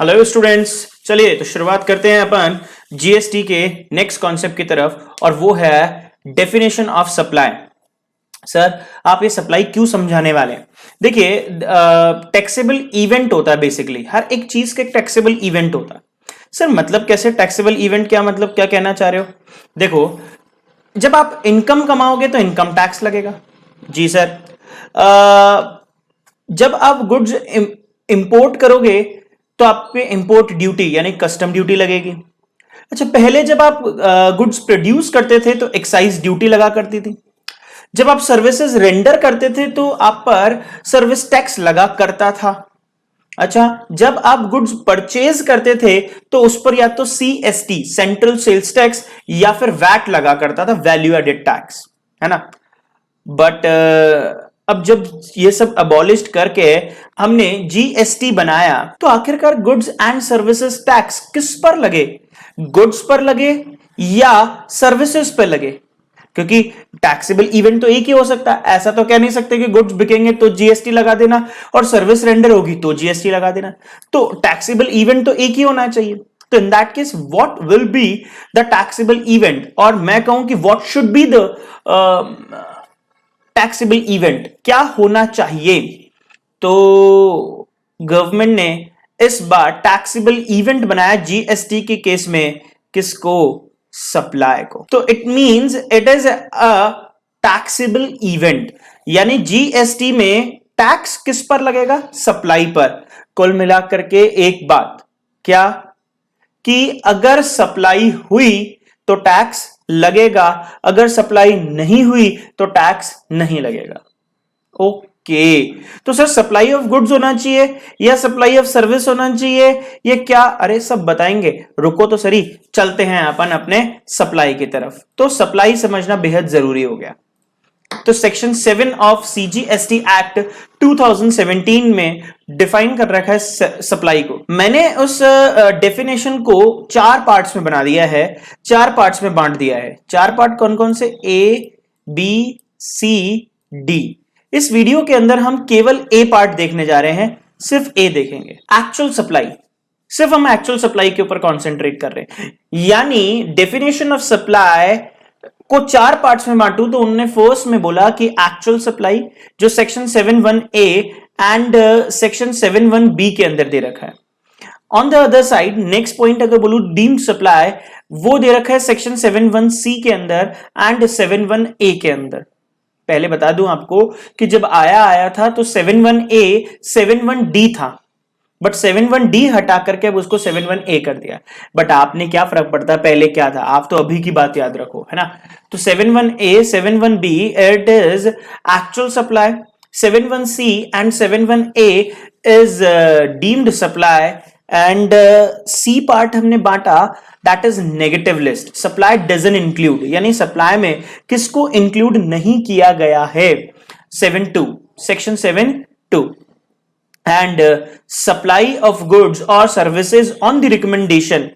Hello students, चलिए तो शुरुआत करते हैं अपन जीएसटी के नेक्स्ट कॉन्सेप्ट की तरफ और वो है डेफिनेशन ऑफ सप्लाई। सर आप ये सप्लाई क्यों समझाने वाले हैं? देखिए, टैक्सेबल इवेंट होता है, बेसिकली हर एक चीज का एक टैक्सेबल इवेंट होता है। सर मतलब कैसे टैक्सेबल इवेंट? क्या मतलब, क्या कहना चाह रहे हो? देखो, जब आप इनकम कमाओगे तो इनकम टैक्स लगेगा। जी सर। जब आप गुड्स इंपोर्ट करोगे तो आप पे इंपोर्ट ड्यूटी यानी कस्टम ड्यूटी लगेगी। अच्छा, पहले जब आप गुड्स प्रोड्यूस करते थे तो एक्साइज ड्यूटी लगा करती थी। जब आप सर्विसेज रेंडर करते थे तो आप पर सर्विस टैक्स लगा करता था। अच्छा, जब आप गुड्स परचेज करते थे तो उस पर या तो सीएसटी सेंट्रल सेल्स टैक्स या फिर वैट लगा करता था, वैल्यू एडेड टैक्स, है ना। बट अब जब ये सब अबॉलिश करके हमने जीएसटी बनाया तो आखिरकार गुड्स एंड सर्विसेज टैक्स किस पर लगे? गुड्स पर लगे या सर्विसेज पर लगे? क्योंकि टैक्सेबल इवेंट तो एक ही हो सकता है। ऐसा तो कह नहीं सकते कि गुड्स बिकेंगे तो जीएसटी लगा देना और सर्विस रेंडर होगी तो जीएसटी लगा देना। तो टैक्सेबल इवेंट तो एक ही होना चाहिए। तो in that case what will be the taxable event, और मैं कहूं कि what should be the taxable event, क्या होना चाहिए? तो गवर्नमेंट ने इस बार टैक्सेबल इवेंट बनाया जीएसटी के केस में। किसको? सप्लाई को। तो it means it is a taxable event, यानी जीएसटी में टैक्स किस पर लगेगा? सप्लाई पर। कुल मिलाकर के एक बात क्या, कि अगर सप्लाई हुई तो टैक्स लगेगा, अगर सप्लाई नहीं हुई तो टैक्स नहीं लगेगा। ओके, तो सर सप्लाई ऑफ गुड्स होना चाहिए या सप्लाई ऑफ सर्विस होना चाहिए, ये क्या? अरे सब बताएंगे, रुको तो सही, चलते हैं अपन अपने सप्लाई की तरफ। तो सप्लाई समझना बेहद जरूरी हो गया। तो सेक्शन 7 ऑफ सीजीएसटी एक्ट 2017 में डिफाइन कर रखा है सप्लाई को। मैंने उस डेफिनेशन को 4 पार्ट्स में बना दिया है, 4 पार्ट्स में बांट दिया है। 4 पार्ट कौन कौन से? ए, बी, सी, डी। इस वीडियो के अंदर हम केवल ए पार्ट देखने जा रहे हैं, सिर्फ ए देखेंगे। एक्चुअल सप्लाई, सिर्फ हम एक्चुअल सप्लाई के ऊपर कॉन्सेंट्रेट कर रहे हैं। यानी डेफिनेशन ऑफ सप्लाई को 4 पार्ट्स में बांटू तो उन्होंने फर्स्ट में बोला कि एक्चुअल सप्लाई, जो section 71A and section 71B के अंदर दे रखा है। On the other side next point अगर बोलू डीम्ड सप्लाई, वो दे रखा है सेक्शन 71C के अंदर एंड 71A के अंदर। पहले बता दूं आपको कि जब आया था तो 71A 71D था, बट 71D हटा करके अब उसको 71A कर दिया। बट आपने क्या फर्क पड़ता, पहले क्या था? आप तो अभी की बात याद रखो, है ना। तो 71A 71B it is actual supply, 71C and 71A is deemed supply, and C part हमने बांटा that is negative list. Supply doesn't include, यानी सप्लाई में किसको इंक्लूड नहीं किया गया है? 72 section 72 and supply of goods or services on the recommendation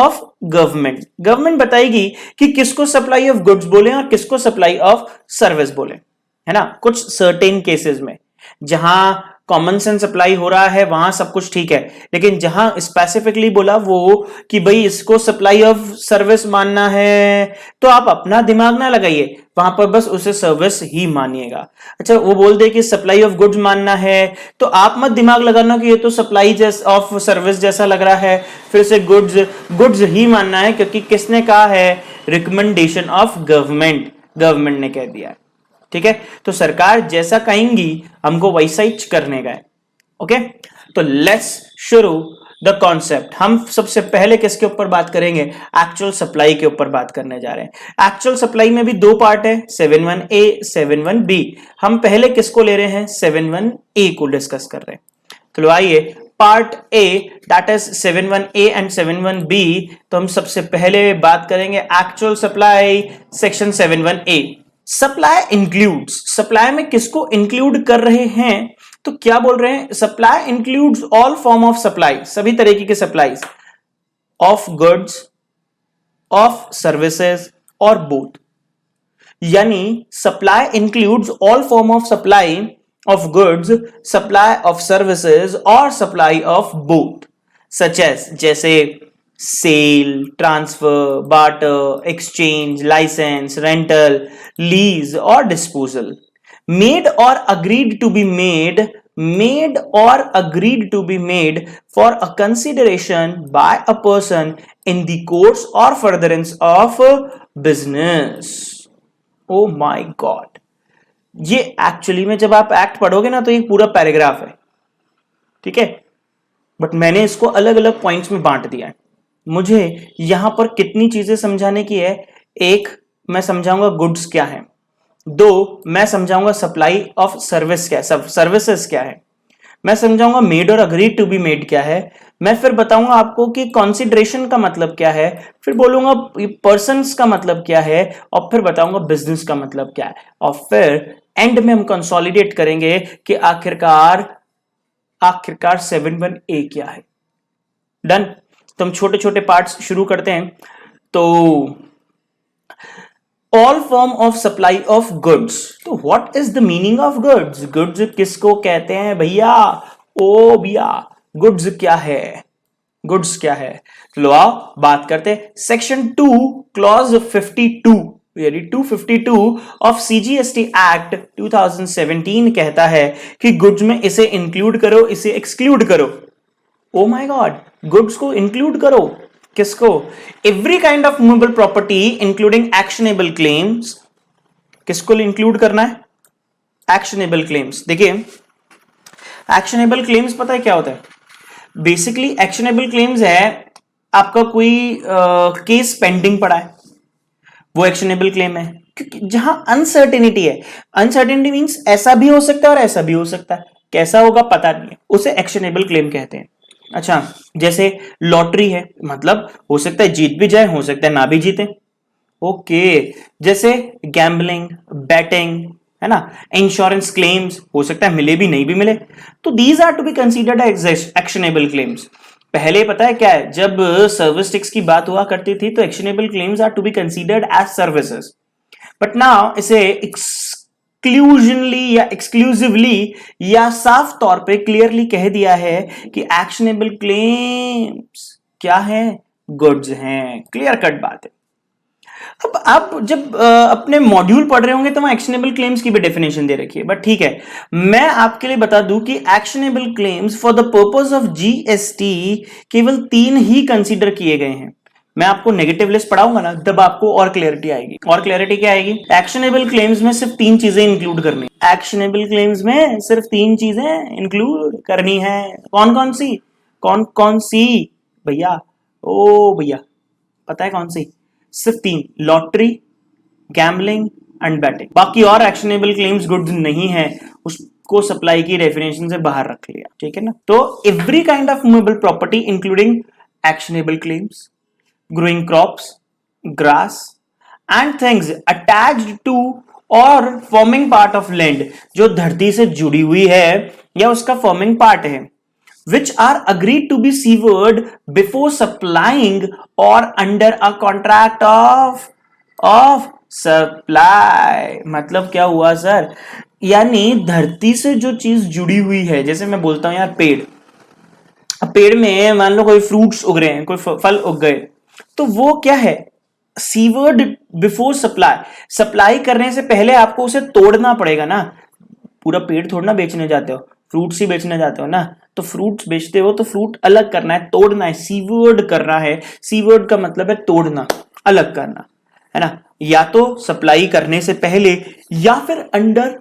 of government। Government बताएगी कि किसको सप्लाई ऑफ गुड्स बोले और किसको सप्लाई ऑफ सर्विस बोले, है ना। कुछ सर्टेन केसेस में जहां कॉमन सेंस सप्लाई हो रहा है वहां सब कुछ ठीक है, लेकिन जहां स्पेसिफिकली बोला वो कि भाई इसको सप्लाई ऑफ सर्विस मानना है तो आप अपना दिमाग ना लगाइए, वहां पर बस उसे सर्विस ही मानिएगा। अच्छा, वो बोल दे कि सप्लाई ऑफ गुड्स मानना है तो आप मत दिमाग लगाना कि ये तो सप्लाई ऑफ सर्विस जैसा लग रहा है, फिर से गुड्स ही मानना है, क्योंकि किसने कहा है? रिकमेंडेशन ऑफ गवर्नमेंट ने कह दिया। ठीक है, तो सरकार जैसा कहेंगी हमको वैसा ही करने का है। ओके, तो लेट्स शुरू द कॉन्सेप्ट। हम सबसे पहले किसके ऊपर बात करेंगे? एक्चुअल सप्लाई के ऊपर बात करने जा रहे हैं। एक्चुअल सप्लाई में भी 2 पार्ट है, 71A 71B। हम पहले किसको ले रहे हैं? 71A को डिस्कस कर रहे हैं। तो आइए part A that is 71A and 71B। तो हम सबसे पहले बात करेंगे actual supply, section 71A। Supply includes, supply में किसको इंक्लूड कर रहे हैं? तो क्या बोल रहे हैं? Supply includes all form of supply, सभी तरीके के supplies of goods, of services और बोथ। यानी supply includes all form of supply of goods, supply of services, or supply of both, such as जैसे sale, transfer, barter, exchange, license, rental, lease, or disposal. Made or agreed to be made for a consideration by a person in the course or furtherance of business. Oh my God. ये actually में जब आप act पढ़ोगे ना तो ये पूरा paragraph है, ठीक है, बट मैंने इसको अलग अलग पॉइंट्स में बांट दिया है। मुझे यहां पर कितनी चीजें समझाने की है? एक, मैं समझाऊंगा गुड्स क्या है। दो, मैं समझाऊंगा सप्लाई ऑफ सर्विस क्या है, सर्विसेज क्या है। मैं समझाऊंगा मेड और अग्रीड टू बी मेड क्या है। मैं फिर बताऊंगा आपको कि कॉन्सिडरेशन का मतलब क्या है, फिर बोलूंगा पर्सन्स का मतलब क्या है, और फिर बताऊंगा बिजनेस का मतलब क्या है, और फिर एंड में हम कंसोलिडेट करेंगे कि आखिरकार 7(1) क्या है। डन। तो हम छोटे छोटे पार्ट्स शुरू करते हैं। तो all form of supply of goods, तो what is the meaning of goods? Goods किसको कहते हैं भैया? ओ भैया, गुड्स क्या है? गुड्स क्या है? लो आओ बात करते। सेक्शन 2 क्लॉज 52 यानी 252 ऑफ सीजीएसटी एक्ट 2017 कहता है कि गुड्स में इसे इंक्लूड करो, इसे एक्सक्लूड करो। ओ माय गॉड, गुड्स को इंक्लूड करो, किसको? Every kind of movable property including actionable claims. किसको इंक्लूड करना है? Actionable claims. देखिए, एक्शनेबल क्लेम्स पता है क्या होता है? बेसिकली एक्शनेबल क्लेम्स है आपका कोई केस पेंडिंग पड़ा है, वो एक्शनेबल क्लेम है। क्योंकि जहां अनसर्टेनिटी है, अनसर्टेनिटी मींस ऐसा भी हो सकता है और ऐसा भी हो सकता है, कैसा होगा पता नहीं है, उसे एक्शनेबल क्लेम कहते हैं। अच्छा, जैसे लॉटरी है, मतलब हो सकता है जीत भी जाए, हो सकता है ना भी जीते। ओके। जैसे गैम्बलिंग, बैटिंग, है ना, इंश्योरेंस क्लेम्स, हो सकता है मिले भी नहीं भी मिले। तो these are to be considered actionable claims. पहले पता है क्या है, जब सर्विस टैक्स की बात हुआ करती थी तो actionable claims are to be considered as services, but now इसे एक्सक्लूजनली या एक्सक्लूसिवली या साफ तौर पे क्लियरली कह दिया है कि एक्शनेबल क्लेम्स क्या है? गुड्स हैं। क्लियर कट बात है। अब आप जब अपने मॉड्यूल पढ़ रहे होंगे तो वहां एक्शनेबल क्लेम्स की भी डेफिनेशन दे रखी है, बट ठीक है, मैं आपके लिए बता दूं कि actionable claims for the purpose of GST केवल 3 ही कंसीडर किए गए हैं। मैं आपको नेगेटिव लिस्ट पढ़ाऊंगा ना, तब आपको और क्लैरिटी आएगी। और क्लैरिटी क्या आएगी? एक्शनेबल क्लेम्स में सिर्फ 3 चीजें इंक्लूड करनी। एक्शनेबल क्लेम्स में सिर्फ 3 चीजें इंक्लूड करनी है। कौन कौन सी? कौन कौन सी भैया? ओ भैया, पता है कौन सी? सिर्फ 3, लॉटरी, गैम्बलिंग एंड बैटिंग। बाकी और एक्शनेबल क्लेम्स गुड्स नहीं है, उसको सप्लाई की डेफिनेशन से बाहर रख लिया, ठीक है ना। तो every kind of movable property including actionable claims, growing crops, grass and things attached to और फॉर्मिंग पार्ट ऑफ लैंड, जो धरती से जुड़ी हुई है या उसका फॉर्मिंग पार्ट है, which are agreed to be severed before supplying or under a contract of supply। मतलब क्या हुआ सर? यानी धरती से जो चीज जुड़ी हुई है, जैसे मैं बोलता हूं यार पेड़, अब पेड़ में मान लो कोई फ्रूट्स उग रहे हैं, कोई फल उग गए, तो वो क्या है? Seaward before supply. सप्लाई करने से पहले आपको उसे तोड़ना पड़ेगा ना। पूरा पेड़ थोड़ा ना बेचने जाते हो, फ्रूट्स ही बेचने जाते हो ना। तो फ्रूट्स बेचते हो तो फ्रूट अलग करना है, तोड़ना है, सीवर्ड करना है। सीवर्ड का मतलब है तोड़ना, अलग करना, है ना। या तो सप्लाई करने से पहले या फिर अंडर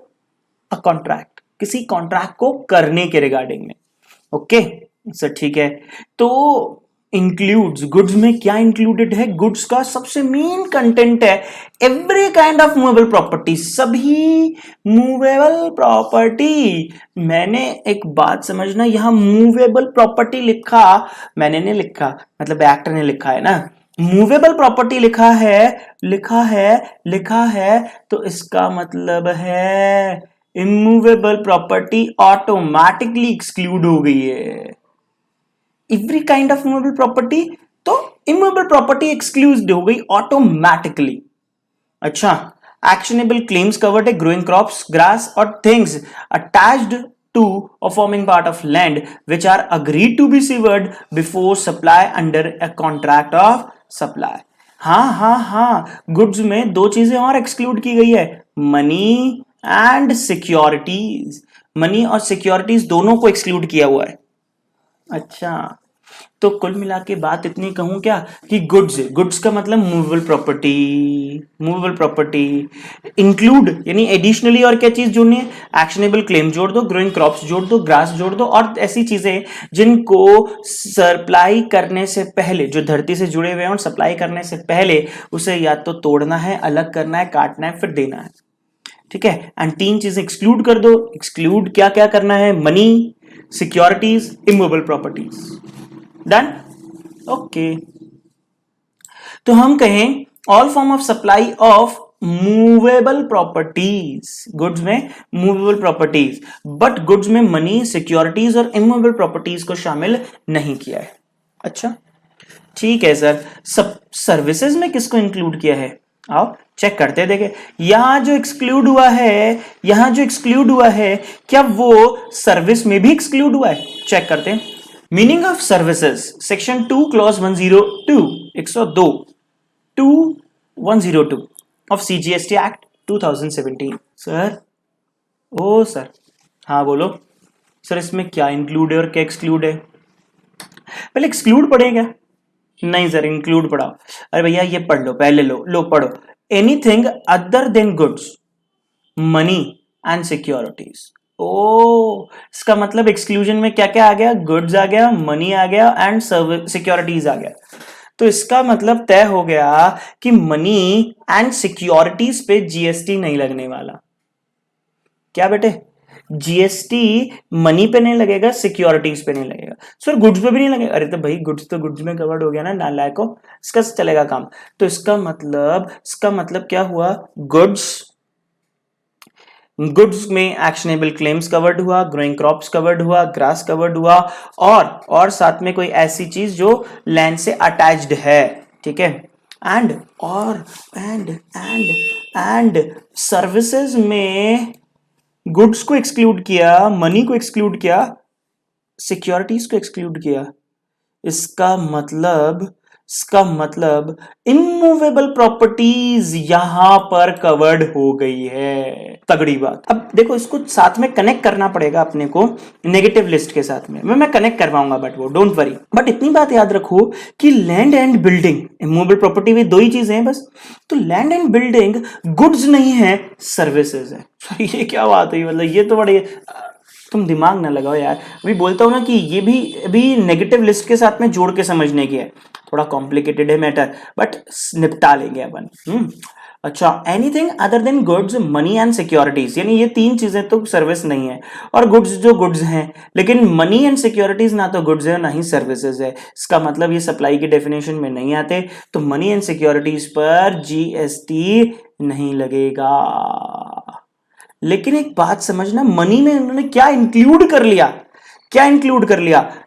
अ कॉन्ट्रैक्ट, किसी कॉन्ट्रैक्ट को करने के रिगार्डिंग में। ओके सर, ठीक है। तो इंक्लूड्स, गुड्स में क्या इंक्लूडेड है? गुड्स का सबसे मेन कंटेंट है every kind of movable property, सभी मूवेबल प्रॉपर्टी। मैंने एक बात समझना, यहां मूवेबल प्रॉपर्टी लिखा मैंने नहीं लिखा, मतलब एक्टर ने लिखा है ना। मूवेबल प्रॉपर्टी लिखा है, लिखा है, लिखा है, तो इसका मतलब है इमूवेबल प्रॉपर्टी ऑटोमेटिकली एक्सक्लूड हो गई है। Every kind of movable property, तो इमूवेबल प्रॉपर्टी एक्सक्लूड हो गई ऑटोमेटिकली। अच्छा, Actionable claims covered a growing crops, grass or things attached to or forming part of land which are agreed to be severed before supply under a contract of supply. हाँ, goods में दो चीजें और exclude की गई है, money and securities. Money और securities दोनों को एक्सक्लूड किया हुआ है. अच्छा, तो कुल मिला के बात इतनी कहूं क्या कि गुड्स का मतलब मूवेबल प्रॉपर्टी इंक्लूड यानी एडिशनली और क्या चीज जोड़नी है, एक्शनेबल क्लेम जोड़ दो, ग्रोइंग क्रॉप्स जोड़ दो, ग्रास जोड़ दो और ऐसी चीजें जिनको सप्लाई करने से पहले, जो धरती से जुड़े हुए हैं और सप्लाई करने से पहले उसे या तो तोड़ना है, अलग करना है, काटना है, फिर देना है. ठीक है, एंड तीन चीजें एक्सक्लूड कर दो. एक्सक्लूड क्या क्या करना है, money, securities, immovable properties. Done. Okay, तो हम कहें all form of supply of movable properties, goods में मूवेबल प्रॉपर्टीज, बट गुड्स में मनी, सिक्योरिटीज और इमूवेबल प्रॉपर्टीज को शामिल नहीं किया है. अच्छा, ठीक है सर. सब सर्विसेज में किसको इंक्लूड किया है, आओ चेक करते हैं. देखे यहां जो एक्सक्लूड हुआ है, क्या वो सर्विस में भी एक्सक्लूड हुआ है, चेक करते हैं. Meaning of services, section 2 clause 102 102 of CGST act 2017. Sir, ओ सर, हाँ बोलो सर, इसमें क्या इंक्लूड है और क्या एक्सक्लूड है. पहले एक्सक्लूड पढ़ेगा. नहीं सर, इंक्लूड पढ़ाओ. अरे भैया ये पढ़ लो, पहले लो पढ़ो. Anything other than goods, money and securities. ओ, इसका मतलब एक्सक्लूजन में क्या क्या आ गया, गुड्स आ गया, मनी आ गया एंड सिक्योरिटीज आ गया. तो इसका मतलब तय हो गया कि मनी एंड सिक्योरिटीज पे जीएसटी नहीं लगने वाला. क्या बेटे, जीएसटी मनी पे नहीं लगेगा, सिक्योरिटीज पे नहीं लगेगा. सर गुड्स पे भी नहीं लगेगा. अरे तो भाई गुड्स तो गुड्स में कवर्ड हो गया ना, नालायको, इसका चलेगा काम. तो इसका मतलब क्या हुआ, गुड्स में एक्शनेबल क्लेम्स कवर्ड हुआ, ग्रोइंग क्रॉप्स कवर्ड हुआ, ग्रास कवर्ड हुआ और साथ में कोई ऐसी चीज जो लैंड से अटैच्ड है. ठीक है, एंड सर्विसेज में गुड्स को एक्सक्लूड किया, मनी को एक्सक्लूड किया, सिक्योरिटीज को एक्सक्लूड किया. इसका मतलब इमूवेबल प्रॉपर्टीज यहां पर कवर्ड हो गई है. तगड़ी बात. अब देखो इसको साथ में कनेक्ट करना पड़ेगा अपने को नेगेटिव लिस्ट के साथ में. मैं कनेक्ट करवाऊंगा, बट वो डोंट वरी. बट इतनी बात याद रखो कि land and building, immovable property में दो ही चीजें हैं बस. तो लैंड एंड बिल्डिंग गुड्स नहीं है, सर्विसेज है. ये क्या बात हुई, मतलब ये तो बड़े, तुम दिमाग ना लगाओ यार. अभी बोलता हूं ना कि ये भी अभी नेगेटिव लिस्ट के साथ में जोड़ के समझने की है. थोड़ा कॉम्प्लिकेटेड है मैटर, बट निपटा लेंगे अपन. अच्छा, anything other than goods, money and securities, यानी ये तीन चीजें तो सर्विस नहीं है. और गुड्स जो गुड्स हैं, लेकिन मनी एंड सिक्योरिटीज ना तो गुड्स है ना ही सर्विसेज है. इसका मतलब ये सप्लाई की डेफिनेशन में नहीं आते. तो मनी एंड सिक्योरिटीज पर जीएसटी नहीं लगेगा. लेकिन एक बात समझना, मनी में उन्होंने क्या इंक्लूड कर लिया,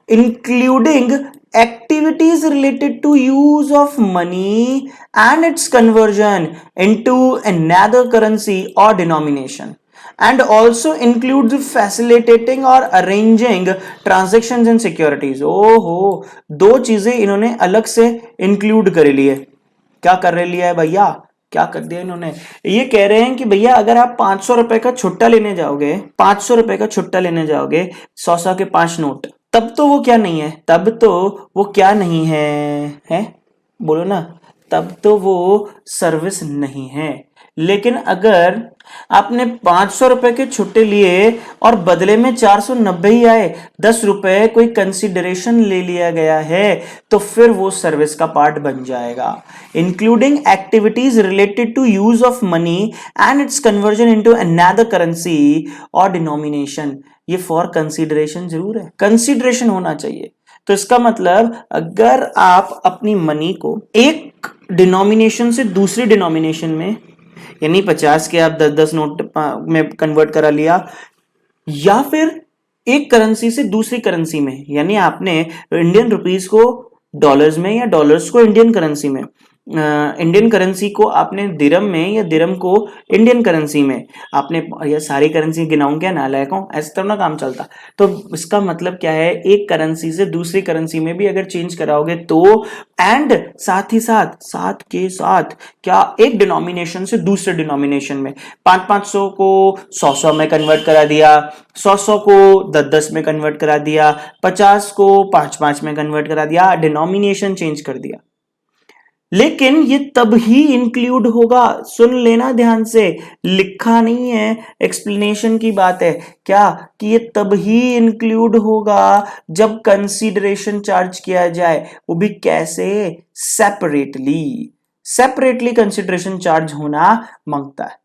including activities related to use of money and its conversion into another currency or denomination, and also includes facilitating or arranging transactions and securities. ओहो, दो चीजें इन्होंने अलग से इंक्लूड कर ली है. क्या कर लिया है भैया, क्या कर दिया इन्होंने. ये कह रहे हैं कि भैया अगर आप 500 रुपए का छुट्टा लेने जाओगे, 500 रुपए का छुट्टा लेने जाओगे, 100 के 5 नोट, तब तो वो क्या नहीं है, बोलो ना, तब तो वो सर्विस नहीं है. लेकिन अगर आपने 500 रुपए के छुट्टे लिए और बदले में 490 ही आए, 10 रुपए कोई कंसिडरेशन ले लिया गया है, तो फिर वो सर्विस का पार्ट बन जाएगा. Including activities related to use of money and its conversion into another currency और डिनोमिनेशन. ये फॉर कंसिडरेशन जरूर है, कंसिडरेशन होना चाहिए. तो इसका मतलब अगर आप अपनी मनी को एक डिनोमिनेशन से दूसरी डिनोमिनेशन में, यानी 50 के आप 10-10 नोट में कन्वर्ट करा लिया, या फिर एक करेंसी से दूसरी करेंसी में, यानी आपने इंडियन रुपीस को डॉलर्स में या डॉलर्स को इंडियन करेंसी में, इंडियन करेंसी को आपने दिरम में या दिरम को इंडियन करेंसी में आपने, ये सारी करेंसी गिनाऊं क्या नालायकों, ऐसे तब ना काम चलता। तो इसका मतलब क्या है, एक करेंसी से दूसरी करेंसी में भी अगर चेंज कराओगे तो, एंड साथ ही साथ के साथ क्या, एक डिनोमिनेशन से दूसरे डिनोमिनेशन में, 500 को 100 में कन्वर्ट करा दिया, 100 को 10 में कन्वर्ट करा दिया, 50 को 5 में कन्वर्ट करा दिया, डिनोमिनेशन चेंज कर दिया। लेकिन ये तब ही इंक्लूड होगा, सुन लेना ध्यान से, लिखा नहीं है, एक्सप्लेनेशन की बात है क्या, कि ये तब ही इंक्लूड होगा जब कंसीडरेशन चार्ज किया जाए, वो भी कैसे, सेपरेटली कंसीडरेशन चार्ज होना मांगता है।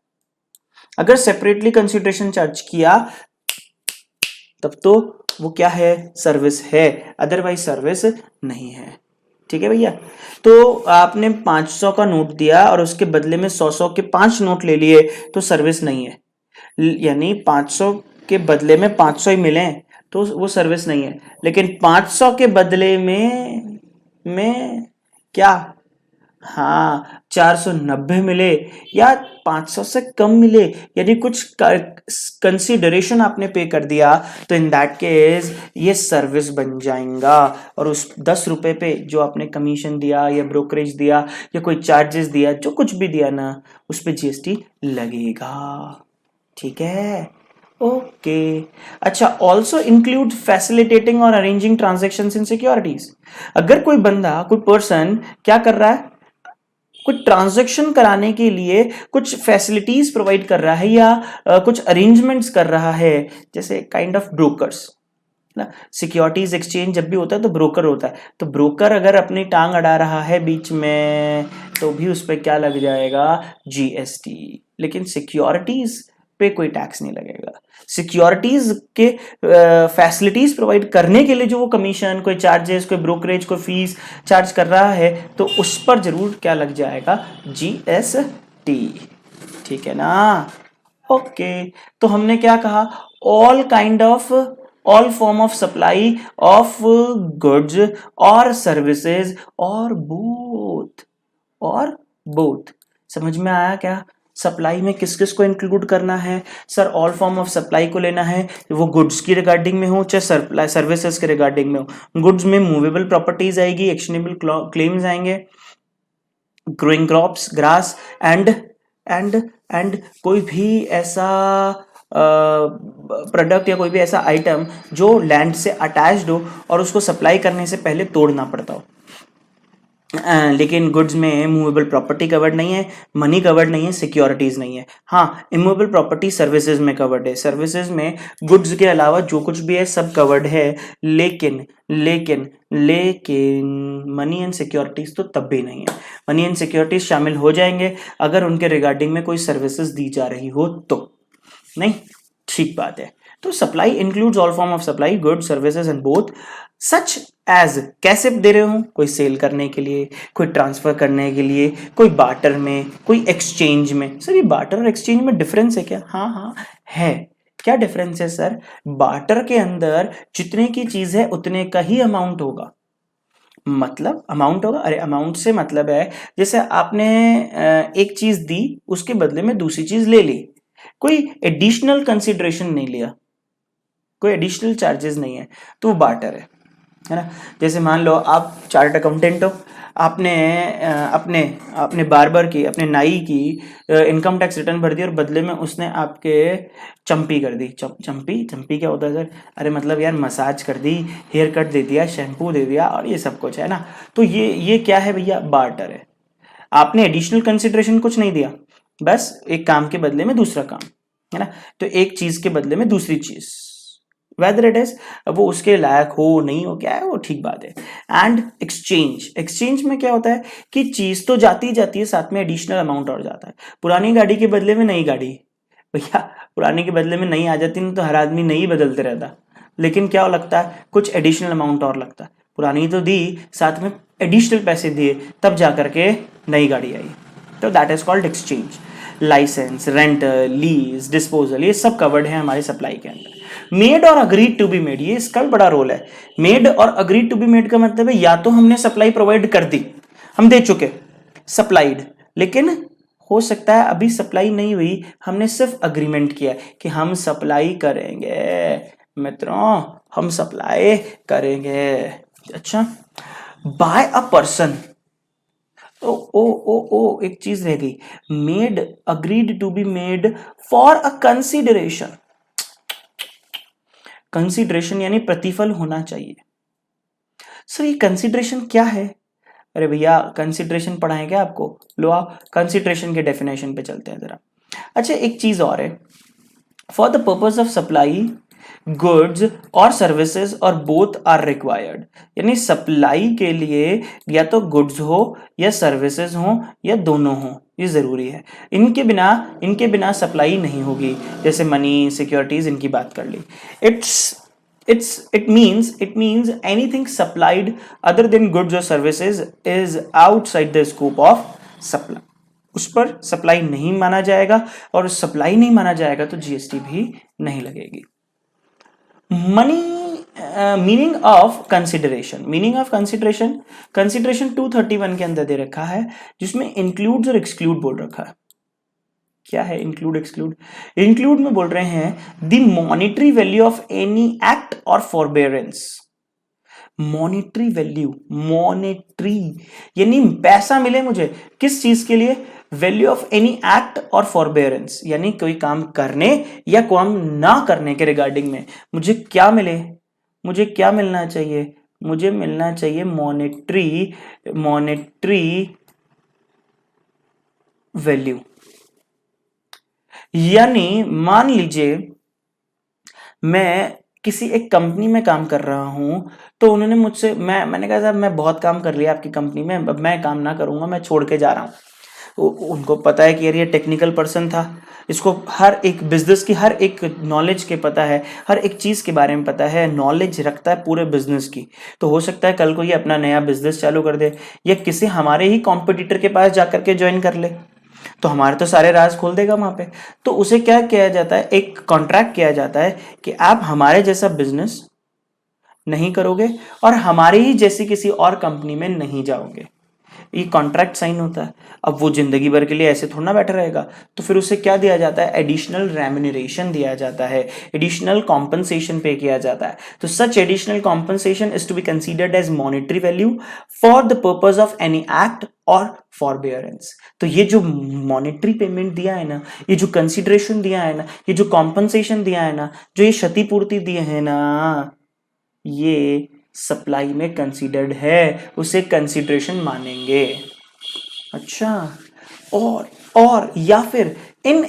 अगर सेपरेटली कंसीडरेशन चार्ज किया तब तो वो क्या है, सर्विस है, अदरवाइज सर्विस नहीं है। ठीक है भैया। तो आपने 500 का नोट दिया और उसके बदले में 100 के 5 नोट ले लिए तो सर्विस नहीं है, यानी 500 के बदले में 500 ही मिले तो वो सर्विस नहीं है। लेकिन 500 के बदले में क्या, हाँ 490 मिले या 500 से कम मिले, यानी कुछ कंसीडरेशन आपने पे कर दिया, तो इन दैट केस ये सर्विस बन जाएगा। और उस 10 रुपए पे जो आपने कमीशन दिया या ब्रोकरेज दिया या कोई चार्जेस दिया, जो कुछ भी दिया ना, उस पे जीएसटी लगेगा। ठीक है, ओके। अच्छा, ऑल्सो इंक्लूड फैसिलिटेटिंग और अरेंजिंग ट्रांजेक्शन्स इन सिक्योरिटीज। अगर कोई बंदा, कोई पर्सन क्या कर रहा है, कुछ ट्रांजैक्शन कराने के लिए कुछ फैसिलिटीज प्रोवाइड कर रहा है या कुछ अरेंजमेंट्स कर रहा है, जैसे काइंड ऑफ ब्रोकर्स ना, सिक्योरिटीज एक्सचेंज जब भी होता है तो ब्रोकर होता है, तो ब्रोकर अगर अपनी टांग अड़ा रहा है बीच में तो भी उस पर क्या लग जाएगा, जीएसटी। लेकिन सिक्योरिटीज पे कोई टैक्स नहीं लगेगा। सिक्योरिटीज के फैसिलिटीज प्रोवाइड करने के लिए जो वो कमीशन, कोई चार्जेस, कोई ब्रोकरेज, कोई फीस चार्ज कर रहा है तो उस पर जरूर क्या लग जाएगा, जीएसटी। ठीक है ना, ओके। तो हमने क्या कहा, all form of supply of goods और सर्विसेज और बोथ समझ में आया क्या? सप्लाई में किस किस को इंक्लूड करना है sir? All form of supply को लेना है, वो गुड्स की रिगार्डिंग में हो चाहे सर्विसेज के रिगार्डिंग में हो। गुड्स में मूवेबल प्रॉपर्टीज आएगी, एक्शनेबल क्लेम्स आएंगे, ग्रोइंग क्रॉप्स, ग्रास एंड कोई भी ऐसा प्रोडक्ट या कोई भी ऐसा आइटम जो लैंड से अटैच्ड हो और उसको सप्लाई करने से पहले तोड़ना पड़ता हो। लेकिन गुड्स में मूवेबल प्रॉपर्टी कवर्ड नहीं है, मनी कवर्ड नहीं है, सिक्योरिटीज नहीं है। हाँ, इमूवेबल प्रॉपर्टी सर्विसेज में कवर्ड है, सर्विसेज में गुड्स के अलावा जो कुछ भी है सब कवर्ड है, लेकिन मनी एंड सिक्योरिटीज तो तब भी नहीं है। मनी एंड सिक्योरिटीज शामिल हो जाएंगे अगर उनके रिगार्डिंग में कोई सर्विसेज दी जा रही हो तो। नहीं, ठीक बात है। तो supply includes all form of supply, good, services and both, such as, कैसे दे रहे हो, कोई सेल करने के लिए, कोई ट्रांसफर करने के लिए, कोई बार्टर में, कोई एक्सचेंज में। सर ये बार्टर और एक्सचेंज में डिफरेंस है क्या? हाँ है। क्या डिफरेंस है सर? बार्टर के अंदर जितने की चीज है उतने का ही अमाउंट होगा। मतलब अमाउंट होगा, अरे अमाउंट से मतलब है जैसे आपने एक चीज दी, उसके बदले में दूसरी चीज ले ली, कोई एडिशनल कंसिडरेशन नहीं लिया, कोई एडिशनल चार्जेस नहीं है, तो वो बार्टर है ना। जैसे मान लो आप चार्टर्ड अकाउंटेंट हो, आपने अपने बार्बर की, अपने नाई की इनकम टैक्स रिटर्न भर दी और बदले में उसने आपके चंपी कर दी। चंपी क्या होता है सर? अरे मतलब यार मसाज कर दी, हेयर कट दे दिया, शैम्पू दे दिया और ये सब कुछ है ना। तो ये क्या है भैया? बार्टर है। आपने एडिशनल कंसिडरेशन कुछ नहीं दिया, बस एक काम के बदले में दूसरा काम, है ना। तो एक चीज के बदले में दूसरी चीज, वेदर इट इज वो उसके लायक हो नहीं हो, क्या है वो ठीक बात है। एंड एक्सचेंज में क्या होता है कि चीज तो जाती है, साथ में एडिशनल अमाउंट और जाता है। पुरानी गाड़ी के बदले में नई गाड़ी, भैया पुरानी के बदले में नई आ जाती ना तो हर आदमी नई बदलते रहता, लेकिन क्या लगता है, कुछ एडिशनल अमाउंट और लगता है। पुरानी तो दी, साथ में एडिशनल पैसे दिए, तब जाकर के नई गाड़ी आई, तो that is called exchange. Licence, rental, lease, disposal, ये सब कवर्ड है हमारे सप्लाई के अंदर। मेड और अग्रीड टू बी मेड, ये इसका भी बड़ा रोल है। मेड और अग्रीड टू बी मेड का मतलब है या तो हमने सप्लाई प्रोवाइड कर दी, हम दे चुके, सप्लाइड, लेकिन हो सकता है अभी सप्लाई नहीं हुई, हमने सिर्फ अग्रीमेंट किया कि हम सप्लाई करेंगे मित्रों, हम सप्लाई करेंगे। अच्छा, बाय अ पर्सन, ओ ओ ओ ओ एक चीज रह गई, made, agreed to be made for a consideration. Consideration यानी प्रतिफल होना चाहिए। सर ये कंसिडरेशन क्या है? अरे भैया कंसिडरेशन पढ़ाएं क्या आपको? लो आप कंसिडरेशन के डेफिनेशन पे चलते हैं जरा। अच्छा एक चीज और है, for the purpose of supply goods और सर्विसेज और बोथ आर रिक्वायर्ड, यानी सप्लाई के लिए या तो गुड्स हो या सर्विसेज हो या दोनों हो, ये जरूरी है। इनके बिना सप्लाई नहीं होगी। जैसे मनी, सिक्योरिटीज, इनकी बात कर ली। It means anything supplied other than goods or services is outside the scope of supply, उस पर सप्लाई नहीं माना जाएगा, और सप्लाई नहीं माना जाएगा तो जीएसटी भी नहीं लगेगी। Money, meaning of consideration, consideration 231 के अंदर दे रखा है, जिसमें इंक्लूड्स और एक्सक्लूड बोल रखा है। क्या है इंक्लूड एक्सक्लूड? इंक्लूड में बोल रहे हैं the monetary value of any act और फॉरबेरेंस। मॉनिटरी वैल्यू, मॉनिटरी यानी पैसा मिले मुझे किस चीज के लिए? वैल्यू ऑफ एनी एक्ट और फॉरबेरेंस, यानी कोई काम करने या काम ना करने के रिगार्डिंग में मुझे क्या मिले, मुझे क्या मिलना चाहिए? मुझे मिलना चाहिए मॉनिटरी वैल्यू। यानी मान लीजिए मैं किसी एक कंपनी में काम कर रहा हूं, तो उन्होंने मुझसे, मैंने कहा साहब मैं बहुत काम कर लिया आपकी कंपनी में, अब मैं काम ना करूंगा, मैं छोड़ के जा रहा हूं। उनको पता है कि यार ये टेक्निकल पर्सन था, इसको हर एक बिजनेस की हर एक नॉलेज के पता है, हर एक चीज के बारे में पता है, नॉलेज रखता है पूरे बिजनेस की। तो हो सकता है कल को ये अपना नया बिजनेस चालू कर दे या किसी हमारे ही कॉम्पिटिटर के पास जाकर के ज्वाइन कर ले, तो हमारे तो सारे राज खोल देगा वहां पे। तो उसे क्या किया जाता है, एक कॉन्ट्रैक्ट किया जाता है कि आप हमारे जैसा बिजनेस नहीं करोगे और हमारी ही जैसी किसी और कंपनी में नहीं जाओगे। ये कॉन्ट्रैक्ट साइन होता है। अब वो जिंदगी भर के लिए ऐसे थोड़ा ना बैठा रहेगा, तो फिर उसे क्या दिया जाता है? एडिशनल रेम्यूनरेशन दिया जाता है, एडिशनल कॉम्पनसेशन पे किया जाता है। तो such additional compensation is to be considered as monetary value for the purpose of any act or forbearance. तो ये जो मॉनिटरी पेमेंट दिया है ना, ये जो कंसिडरेशन दिया है ना, ये जो कॉम्पनसेशन दिया है ना, जो ये क्षतिपूर्ति दिए है ना, ये सप्लाई में कंसीडर्ड है, उसे कंसिडरेशन मानेंगे। अच्छा, और या फिर in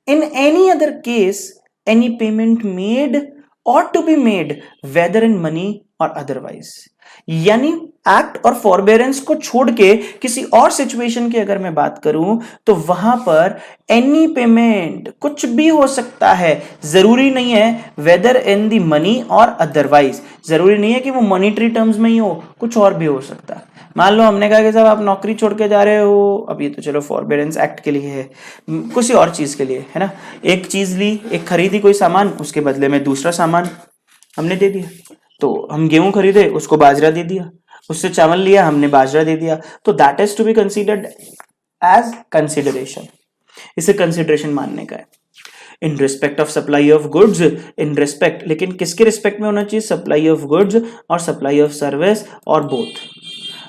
in any other case any payment made or to be made whether in money or otherwise, यानी एक्ट और फॉरबेरेंस को छोड़ के किसी और सिचुएशन की अगर मैं बात करूं तो वहां पर एनी पेमेंट कुछ भी हो सकता है, जरूरी नहीं है weather in the money or otherwise, जरूरी नहीं है कि वो मॉनिटरी टर्म्स में ही हो, कुछ और भी हो सकता है। मान लो हमने कहा कि साहब आप नौकरी छोड़ के जा रहे हो, अब ये तो चलो फॉरबेरेंस एक्ट के लिए है, किसी और चीज के लिए है ना, एक चीज ली, एक खरीदी कोई सामान, उसके बदले में दूसरा सामान हमने दे दिया। तो हम गेहूं खरीदे, उसको बाजरा दे दिया, उससे चावल लिया, हमने बाजरा दे दिया, तो that is to be considered as consideration. इसे कंसिडरेशन मानने का है in respect of supply of goods, in respect, लेकिन किसके रिस्पेक्ट में होना चाहिए? सप्लाई ऑफ गुड्स और सप्लाई ऑफ सर्विस और both,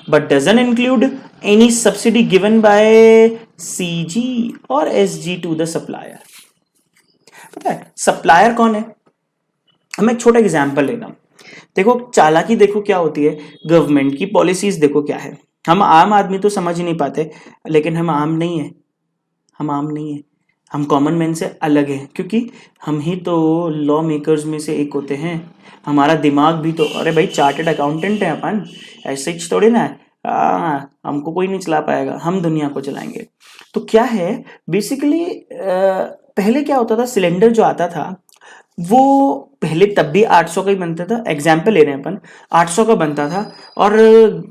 but doesn't include any subsidy given by CG or SG to the supplier। पता है सप्लायर कौन है? हम एक छोटा एग्जांपल लेना, देखो चालाकी देखो क्या होती है, गवर्नमेंट की पॉलिसीज देखो क्या है। हम आम आदमी तो समझ ही नहीं पाते, लेकिन हम आम नहीं है, हम कॉमन मैन से अलग हैं, क्योंकि हम ही तो लॉ मेकर्स में से एक होते हैं। हमारा दिमाग भी तो, अरे भाई चार्टेड अकाउंटेंट है अपन, ऐसे ही थोड़ी ना है, हमको कोई नहीं चला पाएगा, हम दुनिया को चलाएंगे। तो क्या है बेसिकली, पहले क्या होता था, सिलेंडर जो आता था वो पहले तब भी 800 का ही बनता था, एग्जाम्पल ले रहे हैं अपन, 800 का बनता था और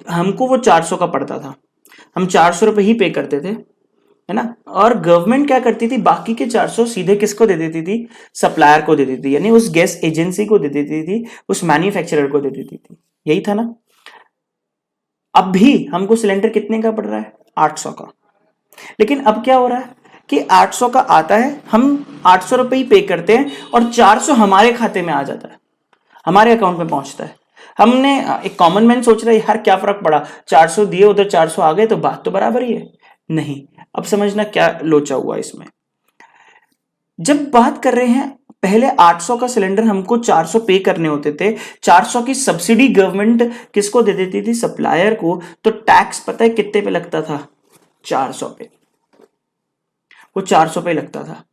हमको वो 400 का पड़ता था, हम 400 रुपये ही पे करते थे, है ना। और गवर्नमेंट क्या करती थी, बाकी के 400 सीधे किसको दे देती थी? सप्लायर को दे देती थी, यानी उस गैस एजेंसी को दे देती थी, उस मैन्युफैक्चरर को दे देती थी, यही था ना। अब भी हमको सिलेंडर कितने का पड़ रहा है? 800 का। लेकिन अब क्या हो रहा है कि 800 का आता है, हम 800 रुपए ही पे करते हैं और 400 हमारे खाते में आ जाता है, हमारे अकाउंट में पहुंचता है। हमने एक कॉमन मैन सोच रहा है यार क्या फर्क पड़ा, 400 दिए उधर 400 आ गए तो बात तो बराबर ही है। नहीं, अब समझना क्या लोचा हुआ इसमें। जब बात कर रहे हैं पहले 800 का सिलेंडर हमको 400 पे करने होते थे, 400 की सब्सिडी गवर्नमेंट किसको दे देती थी, सप्लायर को। तो टैक्स पता है कितने पे लगता था, 400 पे, वो 400 पे लगता था।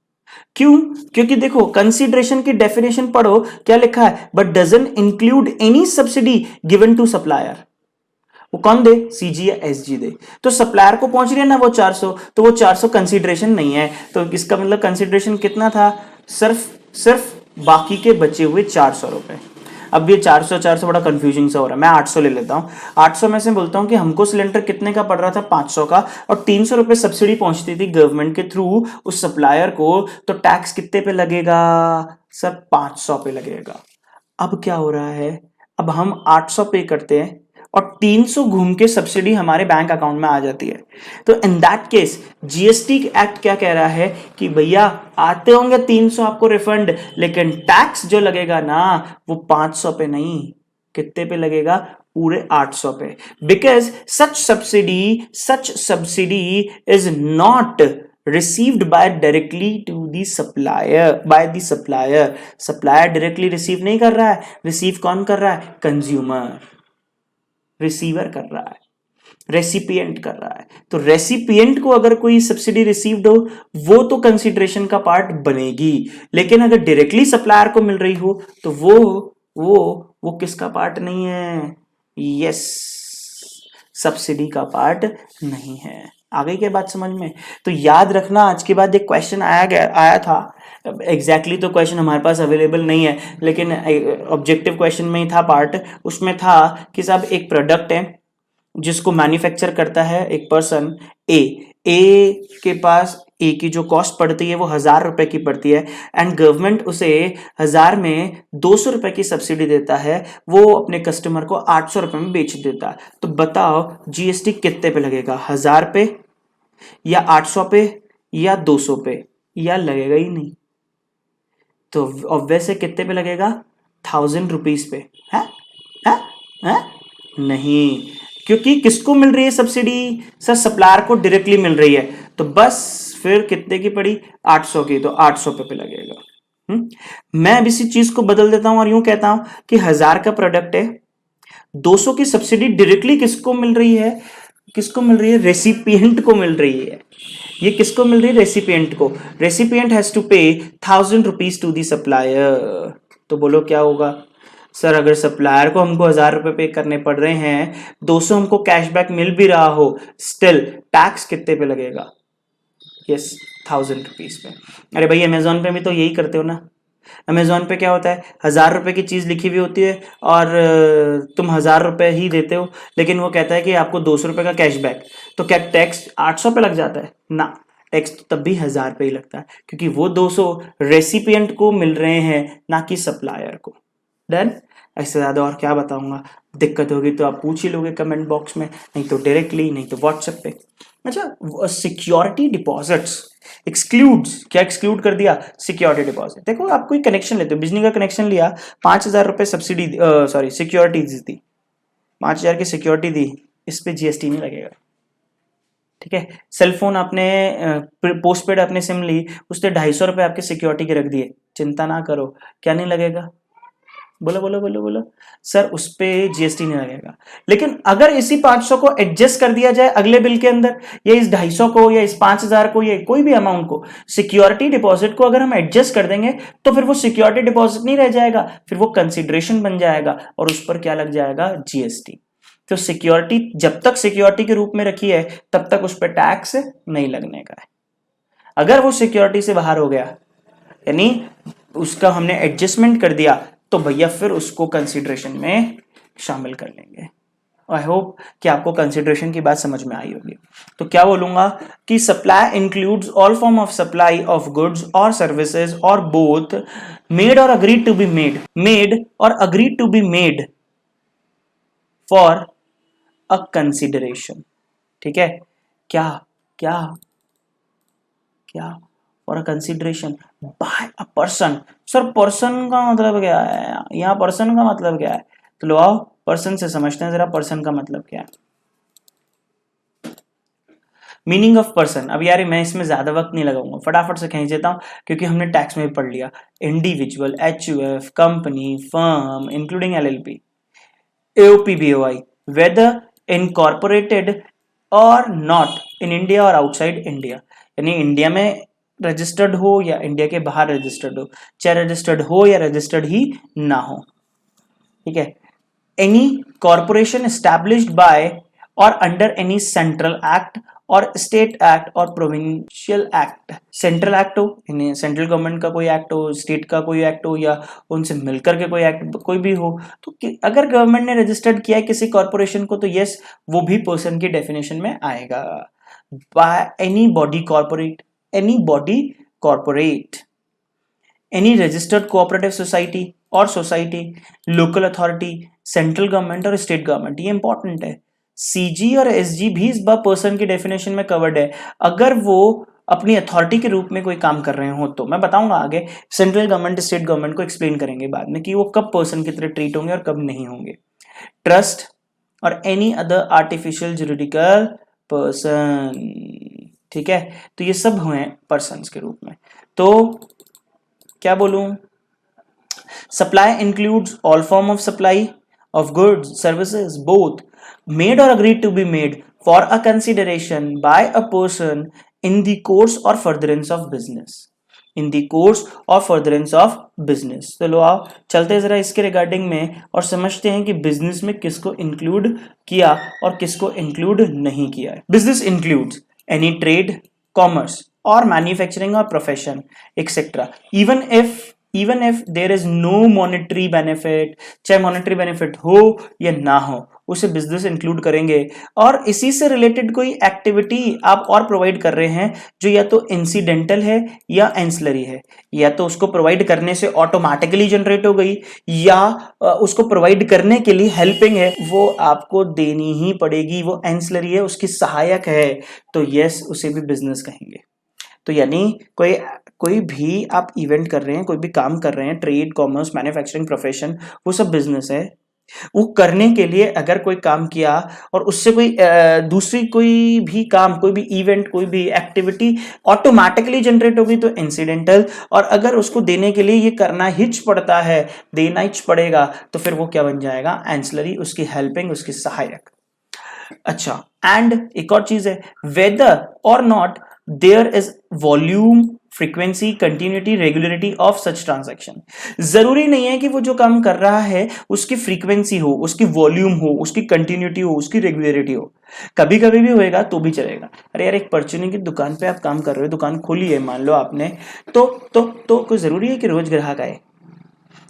क्यों? क्योंकि देखो कंसीडरेशन की डेफिनेशन पढ़ो, क्या लिखा है, but doesn't include any subsidy given to supplier. वो कौन दे, सीजी या एसजी दे। तो सप्लायर को पहुंच रही है ना वो 400, तो वो 400 कंसीडरेशन नहीं है। तो इसका मतलब कंसीडरेशन कितना था, सिर्फ सिर्फ बाकी के बचे हुए 400 रुपए। अब ये 400 बड़ा कंफ्यूजिंग सा हो रहा है, मैं 800 ले लेता हूँ। 800 में से बोलता हूँ कि हमको सिलेंडर कितने का पड़ रहा था, 500 का, और 300 रुपए सब्सिडी पहुंचती थी गवर्नमेंट के थ्रू उस सप्लायर को। तो टैक्स कितने पे लगेगा सर, 500 पे लगेगा। अब क्या हो रहा है, अब हम 800 पे करते हैं और 300 घूम के सब्सिडी हमारे बैंक अकाउंट में आ जाती है। तो in that case GST act क्या कह रहा है कि भैया आते होंगे 300 आपको रिफंड, लेकिन टैक्स जो लगेगा ना वो 500 पे नहीं, कितने पे लगेगा, पूरे 800 पे। Because such subsidy is not received by directly to the supplier by the supplier। Supplier directly receive नहीं कर रहा है, रिसीव कौन कर रहा है, कंज्यूमर, रिसीवर कर रहा है, रेसिपिएंट कर रहा है। तो रेसिपिएंट को अगर कोई सब्सिडी रिसीव्ड हो वो तो कंसीडरेशन का पार्ट बनेगी, लेकिन अगर डायरेक्टली सप्लायर को मिल रही हो तो वो किसका पार्ट नहीं है, यस, सब्सिडी का पार्ट नहीं है। आ गई क्या बात समझ में? तो याद रखना, आज के बाद एक क्वेश्चन आया था, एग्जैक्टली तो क्वेश्चन हमारे पास अवेलेबल नहीं है, लेकिन ऑब्जेक्टिव क्वेश्चन में ही था पार्ट। उसमें था कि साहब एक प्रोडक्ट है जिसको मैन्युफैक्चर करता है एक पर्सन ए के पास ए की जो कॉस्ट पड़ती है वो 1000 रुपए की पड़ती है, एंड गवर्नमेंट उसे 1000 में 200 रुपए की सब्सिडी देता है, वो अपने कस्टमर को 800 रुपए में बेच देता है। तो बताओ जीएसटी कितने पे लगेगा, 1000 पे या 800 पे या 200 पे, या लगेगा ही नहीं। तो ऑब्वियस है कितने पे लगेगा, 1000 रुपीज पे है, है? नहीं, क्योंकि किसको मिल रही है सब्सिडी, सर सप्लायर को डायरेक्टली मिल रही है। तो बस फिर कितने की पड़ी, 800 की, तो 800 पे लगेगा। मैं अब इसी चीज को बदल देता हूं और यूं कहता हूं कि 1000 का प्रोडक्ट है, 200 की सब्सिडी डायरेक्टली किसको मिल रही है, किसको मिल रही है, रेसिपिएंट को मिल रही है। ये किसको मिल रही है, रेसिपिएंट को। रेसिपिएंट हैज टू पे 1000 रुपीज टू दी सप्लायर। तो बोलो क्या होगा, सर अगर सप्लायर को हमको 1000 रुपए पे करने पड़ रहे हैं, 200 हमको कैशबैक मिल भी रहा हो, स्टिल टैक्स कितने पे लगेगा, यस, 1000 रुपीज पे। अरे भाई अमेजोन पे भी तो यही करते हो ना। अमेजोन पे क्या होता है, 1000 रुपए की चीज लिखी हुई होती है और तुम 1000 रुपए ही देते हो, लेकिन वो कहता है कि आपको 200 रुपए का कैशबैक। तो क्या टैक्स 800 पे लग जाता है ना, टैक्स तो तब भी 1000 पे ही लगता है, क्योंकि वो 200 रेसिपिएंट को मिल रहे हैं ना कि सप्लायर को। डन। ऐसे ज्यादा और क्या बताऊंगा, दिक्कत होगी तो आप पूछ ही लोगे कमेंट बॉक्स में, नहीं तो डायरेक्टली, नहीं तो व्हाट्सएप पे। अच्छा, सिक्योरिटी डिपॉजिट्स एक्सक्लूड्स, क्या एक्सक्लूड कर दिया, सिक्योरिटी डिपॉजिट। देखो आप कोई कनेक्शन लेते हो, बिजली का कनेक्शन लिया, 5000 रुपए सब्सिडी, सॉरी सिक्योरिटी दी, 5000 की सिक्योरिटी दी, इस पे जीएसटी नहीं लगेगा, ठीक है। सेलफोन आपने पोस्ट पेड आपने सिम ली, उसने 250 रुपए आपके सिक्योरिटी के रख दिए, चिंता ना करो, क्या नहीं लगेगा, बोलो बोलो बोलो बोलो, सर उस पे जीएसटी नहीं लगेगा। लेकिन अगर इसी 500 को एडजस्ट कर दिया जाए अगले बिल के अंदर, या इस 250 को या इस 5000 को या कोई भी अमाउंट को, सिक्योरिटी डिपॉजिट को अगर हम एडजस्ट कर देंगे, तो फिर वो सिक्योरिटी डिपॉजिट नहीं रह जाएगा, फिर वो कंसिडरेशन बन जाएगा और उस पर क्या लग जाएगा, जीएसटी। तो सिक्योरिटी जब तक सिक्योरिटी के रूप में रखी है तब तक उस पर टैक्स नहीं लगने का है। अगर वो सिक्योरिटी से बाहर हो गया, यानी उसका हमने एडजस्टमेंट कर दिया, तो भैया फिर उसको कंसीडरेशन में शामिल कर लेंगे। आई होप कि आपको कंसीडरेशन की बात समझ में आई होगी। तो क्या बोलूंगा कि supply includes all form of supply of goods और सर्विसेज और बोथ मेड और अग्रीड टू बी मेड और agreed to be made for a consideration, ठीक है। क्या क्या क्या for a consideration by a person. Sir person का मतलब क्या है, यहाँ पर्सन का मतलब क्या है, तो लो आओ पर्सन से समझते हैं जरा पर्सन का मतलब क्या है। मीनिंग ऑफ पर्सन, अब यार मैं इसमें ज्यादा वक्त नहीं लगाऊंगा, फटाफट से खींच देता हूं क्योंकि हमने टैक्स में भी पढ़ लिया। Individual, HUF, company, firm including LLP, AOPBOI, whether incorporated or not in India or outside India, यानी इंडिया में रजिस्टर्ड हो या इंडिया के बाहर रजिस्टर्ड हो, चाहे रजिस्टर्ड हो या रजिस्टर्ड ही ना हो, ठीक है। एनी कॉर्पोरेशन एस्टैब्लिश्ड बाय और अंडर एनी सेंट्रल एक्ट और स्टेट एक्ट और प्रोविंशियल एक्ट, सेंट्रल एक्ट हो यानी सेंट्रल गवर्नमेंट का कोई एक्ट हो, स्टेट का कोई एक्ट हो या उनसे मिलकर के कोई एक्ट कोई भी हो, तो अगर गवर्नमेंट ने रजिस्टर्ड किया है किसी कॉर्पोरेशन को तो यस वो भी पर्सन की डेफिनेशन में आएगा। By any body corporate, any body corporate, any registered cooperative society or society, local authority, central government or state government, ये इंपॉर्टेंट है। सीजी और एसजी भी इस बार पर्सन की डेफिनेशन में कवर्ड है अगर वो अपनी अथॉरिटी के रूप में कोई काम कर रहे हो, तो मैं बताऊंगा आगे, सेंट्रल गवर्नमेंट स्टेट गवर्नमेंट को एक्सप्लेन करेंगे बाद में कि वो कब पर्सन की तरह ट्रीट होंगे और कब नहीं होंगे। ट्रस्ट और any other artificial juridical person, ठीक है, तो ये सब हुए पर्सन के रूप में। तो क्या बोलूं, supply includes all form of supply of goods, services, both made or agreed to be made for a consideration by a person in the course or furtherance of business, in the course or furtherance of business। तो लो आओ चलते हैं जरा इसके regarding में और समझते हैं कि बिजनेस में किसको इंक्लूड किया और किसको इंक्लूड नहीं किया है। Business includes any trade, commerce और मैन्युफैक्चरिंग और profession etcetera, even if there is no monetary benefit, चाहे monetary benefit हो या ना हो उसे बिजनेस इंक्लूड करेंगे। और इसी से रिलेटेड कोई एक्टिविटी आप और प्रोवाइड कर रहे हैं जो या तो इंसिडेंटल है या एंसिलरी है, या तो उसको प्रोवाइड करने से ऑटोमेटिकली जनरेट हो गई या उसको प्रोवाइड करने के लिए हेल्पिंग है, वो आपको देनी ही पड़ेगी, वो एंसिलरी है, उसकी सहायक है, तो यस उसे भी बिजनेस कहेंगे। तो यानी कोई भी आप इवेंट कर रहे हैं, कोई भी काम कर रहे हैं, ट्रेड, कॉमर्स, मैन्युफैक्चरिंग, प्रोफेशन, वो सब बिजनेस है। वो करने के लिए अगर कोई काम किया और उससे कोई दूसरी कोई भी काम, कोई भी इवेंट, कोई भी एक्टिविटी ऑटोमेटिकली जनरेट होगी तो इंसिडेंटल, और अगर उसको देने के लिए ये करना हिच पड़ता है, देना हिच पड़ेगा, तो फिर वो क्या बन जाएगा, एंसिलरी, उसकी हेल्पिंग, उसकी सहायक। अच्छा, एंड एक और चीज है, whether or not there is volume, frequency, continuity, regularity of such transaction. जरूरी नहीं है कि वो जो काम कर रहा है उसकी फ्रीक्वेंसी हो, उसकी वॉल्यूम हो, उसकी कंटिन्यूटी हो, उसकी रेगुलरिटी हो, कभी कभी भी होएगा तो भी चलेगा। अरे यार एक परचूनी की दुकान पे आप काम कर रहे हो, दुकान खोली है मान लो आपने, तो कोई जरूरी है कि रोज ग्राहक आए,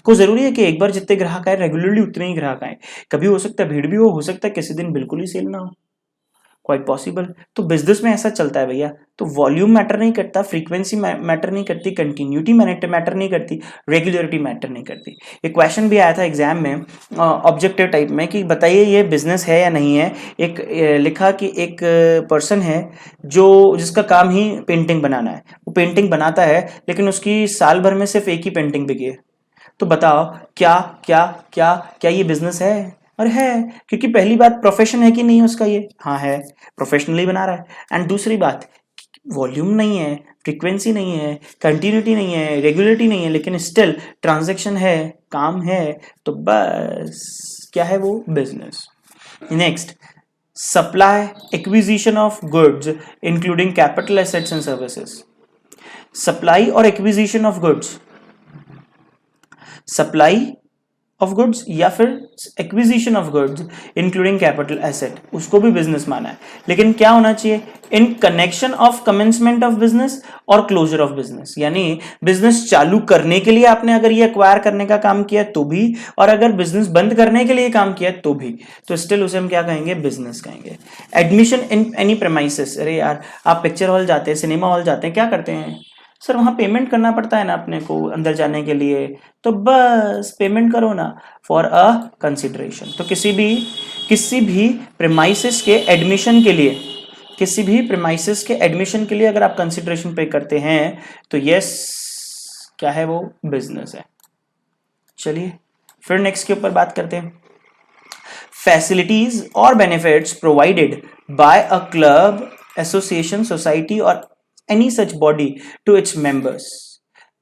कोई जरूरी है कि एक बार जितने ग्राहक आए रेगुलरली उतने ही ग्राहक आए, कभी हो सकता है भीड़ भी हो सकता है किसी दिन बिल्कुल ही सेल ना हो, क्वाइट पॉसिबल। तो बिजनेस में ऐसा चलता है भैया, तो वॉल्यूम मैटर नहीं करता, फ्रीक्वेंसी मैटर नहीं करती, कंटिन्यूटी मैटर नहीं करती, रेगुलरिटी मैटर नहीं करती। एक क्वेश्चन भी आया था एग्जाम में ऑब्जेक्टिव टाइप में कि बताइए ये बिजनेस है या नहीं है। एक लिखा कि एक पर्सन है जो जिसका काम ही पेंटिंग बनाना है, वो पेंटिंग बनाता है लेकिन उसकी साल भर में सिर्फ एक ही पेंटिंग बिकी है, तो बताओ क्या क्या क्या क्या ये बिजनेस है? और है, क्योंकि पहली बात प्रोफेशन है कि नहीं उसका, ये हाँ है, प्रोफेशनली बना रहा है। एंड दूसरी बात वॉल्यूम नहीं है, फ्रीक्वेंसी नहीं है, कंटिन्यूटी नहीं है, रेगुलरिटी नहीं है, लेकिन स्टिल ट्रांजैक्शन है, काम है, तो बस क्या है वो, business. Next, supply, acquisition of goods including capital assets and services. Supply और acquisition of goods, supply of goods या फिर acquisition of goods including capital asset, उसको भी बिजनेस माना है, लेकिन क्या होना चाहिए, in connection of commencement of business और क्लोजर ऑफ बिजनेस, यानी बिजनेस चालू करने के लिए आपने अगर ये एक्वायर करने का काम किया तो भी, और अगर बिजनेस बंद करने के लिए काम किया तो भी, तो स्टिल उसे हम क्या कहेंगे, बिजनेस कहेंगे। एडमिशन इन एनी प्रेमाइसेस, अरे यार आप पिक्चर हॉल जाते हैं, सिनेमा हॉल जाते हैं, क्या करते हैं सर, वहां पेमेंट करना पड़ता है ना अपने को अंदर जाने के लिए, तो बस पेमेंट करो ना फॉर अ कंसिडरेशन। तो किसी भी प्रेमाइसिस के एडमिशन के लिए किसी भी प्रीमाइसेस के एडमिशन के लिए अगर आप कंसिडरेशन पे करते हैं तो यस क्या है वो बिजनेस है। चलिए फिर नेक्स्ट के ऊपर बात करते हैं। Facilities or benefits provided by a club, association, society or any such body to its members.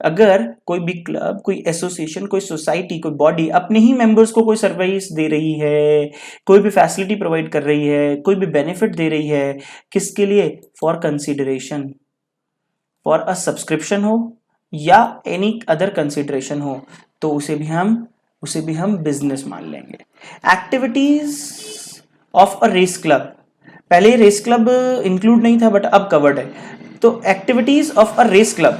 अगर कोई भी क्लब, कोई एसोसिएशन, कोई सोसाइटी, कोई बॉडी अपने ही मेंबर्स को कोई सर्विस दे रही है, कोई भी फैसिलिटी प्रोवाइड कर रही है, कोई भी बेनिफिट दे रही है, किसके लिए? For consideration, for a subscription हो या एनी अदर कंसिडरेशन हो, तो उसे भी हम बिजनेस मान लेंगे। Activities of a race club, पहले रेस क्लब इंक्लूड नहीं था बट अब कवर्ड है। तो activities of a race club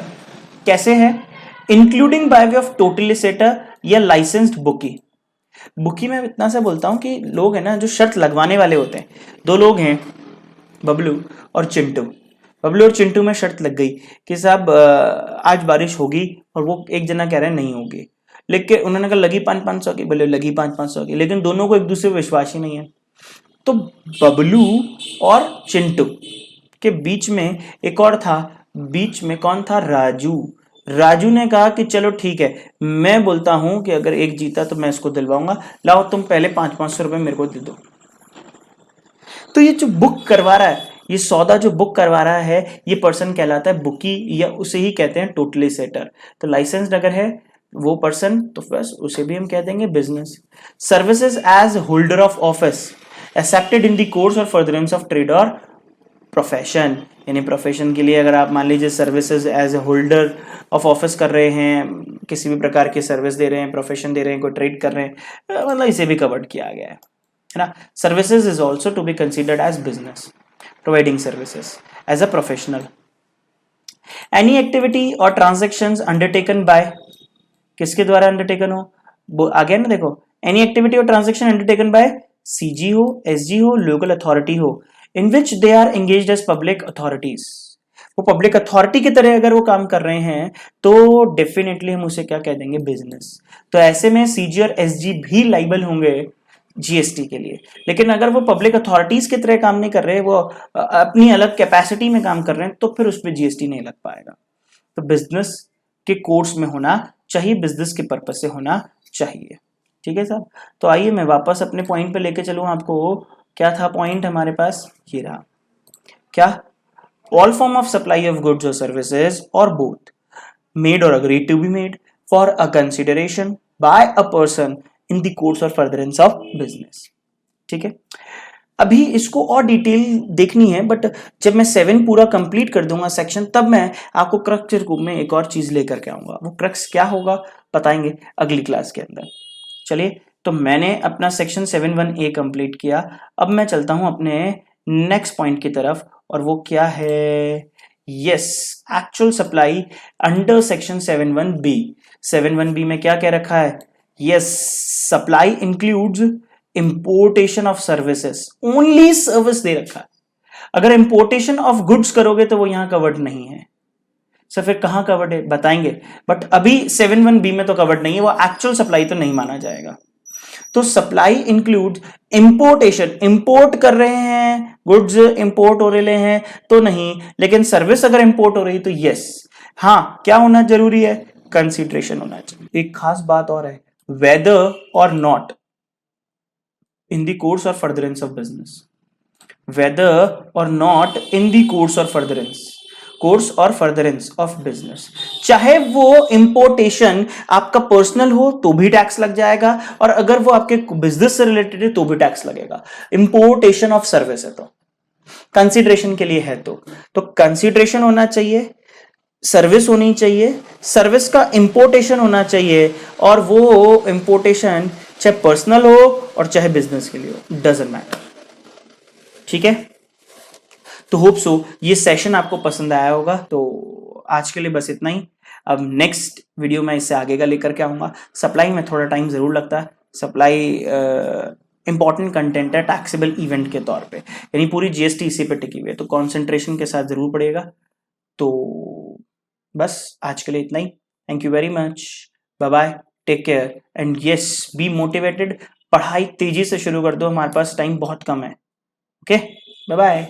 कैसे है? Including by way of totalisator या लाइसेंस्ड बुकी। बुकी में इतना सा बोलता हूं कि लोग है ना जो शर्त लगवाने वाले होते हैं, दो लोग हैं, बबलू और चिंटू। बबलू और चिंटू में शर्त लग गई कि साहब आज बारिश होगी, और वो एक जना कह रहे हैं नहीं होगी, लेकिन उन्होंने कहा लगी 500 की, बोले लगी 500 की, लेकिन दोनों को एक दूसरे पर विश्वास ही नहीं है। तो बबलू और चिंटू के बीच में एक और था, बीच में कौन था? राजू। राजू ने कहा कि चलो ठीक है, मैं बोलता हूं कि अगर एक जीता तो मैं इसको दिलवाऊंगा, लाओ तुम पहले 500 रुपए मेरे को दे दो। तो ये जो बुक करवा रहा है, ये सौदा जो बुक करवा रहा है, ये पर्सन कहलाता है बुकी, या उसे ही कहते हैं टोटली सेटर। तो लाइसेंस अगर है वो पर्सन, तो बस उसे भी हम कह देंगे business. Services as holder of office accepted in the course or furtherance of trade or profession, यानी प्रोफेशन के लिए अगर आप मान लीजिए services as a holder of office कर रहे हैं, किसी भी प्रकार की सर्विस दे रहे हैं, प्रोफेशन दे रहे हैं, कोई ट्रेड कर रहे हैं, मतलब इसे भी कवर्ड किया गया है ना। Services is also to be considered as business, providing services as a professional. Any activity or transaction undertaken by, किसके द्वारा अंडरटेकन हो? आ गया ना, देखो, any activity or transaction undertaken by CG हो, एसजी हो, लोकल अथॉरिटी हो, in which they are engaged as public authorities. वो पब्लिक अथॉरिटी की तरह अगर वो काम कर रहे हैं तो डेफिनेटली हम उसे क्या कह देंगे? बिजनेस। तो ऐसे में सीजी और एसजी भी लाइबल होंगे जीएसटी के लिए। लेकिन अगर वो पब्लिक अथॉरिटीज की तरह काम नहीं कर रहे, वो अपनी अलग कैपेसिटी में काम कर रहे हैं, तो फिर उस पर जीएसटी नहीं लग पाएगा। तो बिजनेस के कोर्स में होना चाहिए, बिजनेस के पर्पज से होना चाहिए। ठीक है साहब, तो आइए मैं वापस अपने पॉइंट पे लेके चलूं आपको। क्या था पॉइंट हमारे पास? ये रहा। क्या? All form of supply of goods और सर्विसेज और बोथ मेड और agreed to be made for a consideration by a person in the course or furtherance of business. ठीक है, अभी इसको और डिटेल देखनी है, बट जब मैं 7 पूरा कंप्लीट कर दूंगा सेक्शन, तब मैं आपको क्रक्स के रूप में एक और चीज लेकर के आऊंगा। वो क्रक्स क्या होगा बताएंगे अगली क्लास के अंदर। चलिए, तो मैंने अपना सेक्शन 7(1)(a) कंप्लीट किया। अब मैं चलता हूं अपने नेक्स्ट पॉइंट की तरफ, और वो क्या है? Yes, actual supply under section 7(1)(b). 7(1)(b) में क्या कह रखा है? Yes, supply includes importation of services, only service दे रखा है। अगर इंपोर्टेशन ऑफ गुड्स करोगे तो वो यहां कवर्ड नहीं है। सर फिर कहां कवर्ड है बताएंगे, बट अभी 7(1)(b) में तो कवर्ड नहीं है, वो एक्चुअल सप्लाई तो नहीं माना जाएगा। तो सप्लाई इंक्लूड इंपोर्टेशन, इंपोर्ट कर रहे हैं, गुड्स इंपोर्ट हो रहे हैं तो नहीं, लेकिन सर्विस अगर इंपोर्ट हो रही तो यस। हाँ, क्या होना जरूरी है? कंसिडरेशन होना चाहिए। एक खास बात और है, whether or not in the course or furtherance of business, whether or not in the course or furtherance of business। चाहे वो इंपोर्टेशन आपका पर्सनल हो तो भी टैक्स लग जाएगा, और अगर वो आपके बिजनेस से रिलेटेड है तो भी टैक्स लगेगा। इंपोर्टेशन ऑफ सर्विस है तो कंसिडरेशन के लिए है, तो कंसिडरेशन होना चाहिए, सर्विस होनी चाहिए, सर्विस का इंपोर्टेशन होना चाहिए, और वो इंपोर्टेशन चाहे पर्सनल हो और चाहे बिजनेस के लिए हो, डजंट मैटर। ठीक है, तो होप सो ये सेशन आपको पसंद आया होगा। तो आज के लिए बस इतना ही। अब नेक्स्ट वीडियो में इससे आगे का लेकर के आऊंगा। सप्लाई में थोड़ा टाइम जरूर लगता है, सप्लाई इंपॉर्टेंट कंटेंट है टैक्सेबल इवेंट के तौर पे, यानी पूरी जीएसटी इसी पे टिकी हुई है, तो कॉन्सेंट्रेशन के साथ जरूर पड़ेगा। तो बस आज के लिए इतना ही। Thank you very much, bye bye, take care and yes be motivated. पढ़ाई तेजी से शुरू कर दो, हमारे पास टाइम बहुत कम है। Okay, bye bye.